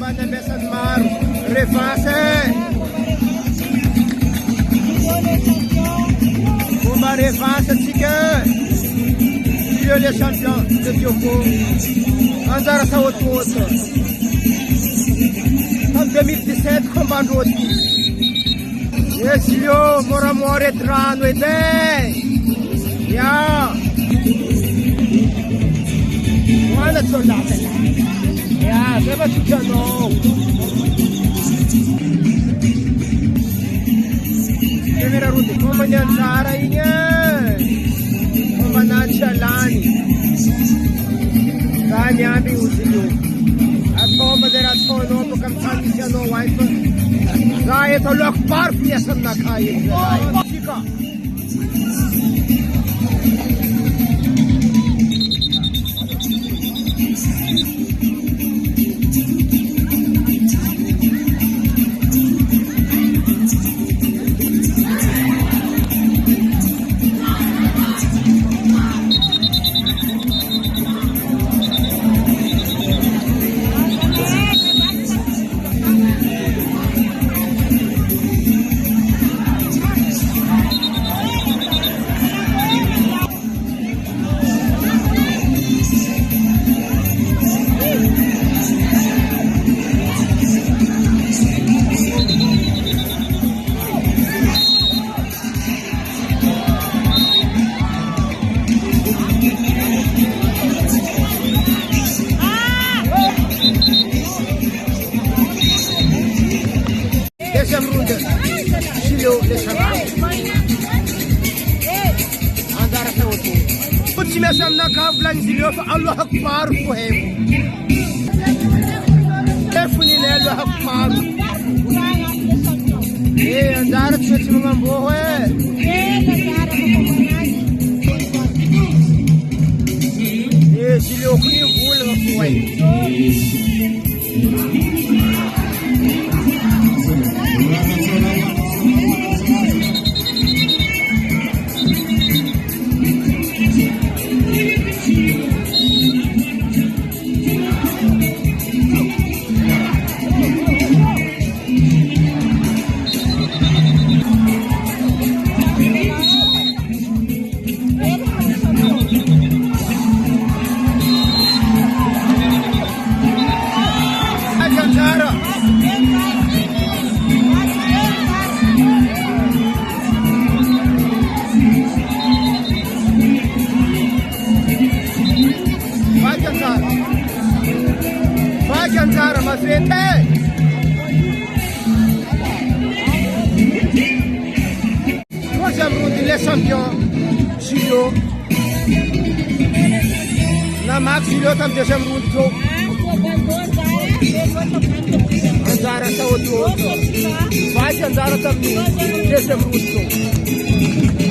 Banda Besan Mar, Refase. Combat Refase, Tika. Silio les champions de Tioko. Andara Saototo. En 2017, combat Roti. E Silio, Moramore Trano e te. Ya. Guarda soldate. Ya, deve tucano. Primera ruta, como Nyanzara inya. Como Nanchalani. Gani abi Silio. Ako madera sono to kamsani siya no wife. Gaya to lok park niya sa nakayin. Chika. Silio les champions. Andara Saoto. Kutsi mesam nakablan Silio fa Allah akbar ko hem. Efuni le Allah akbar. Andara tsi mambo he. Silio kuni gol ngoi. Andara mas vete. Troisième round les champions Silio. Na Max Silio tam deuxième round to. Andara Saoto. Vai Andara tam deuxième round to.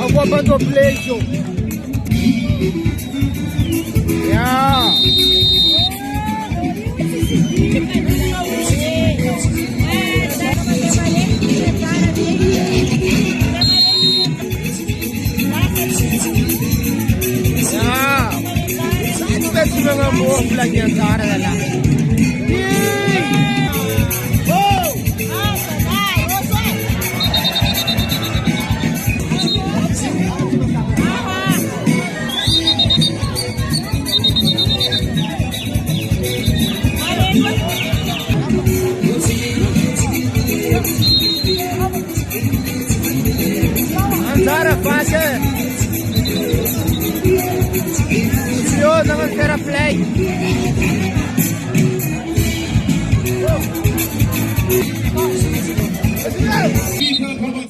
Agora bando play to. Ya. Si mga buhok lang yan sa ara na. Andara fácil.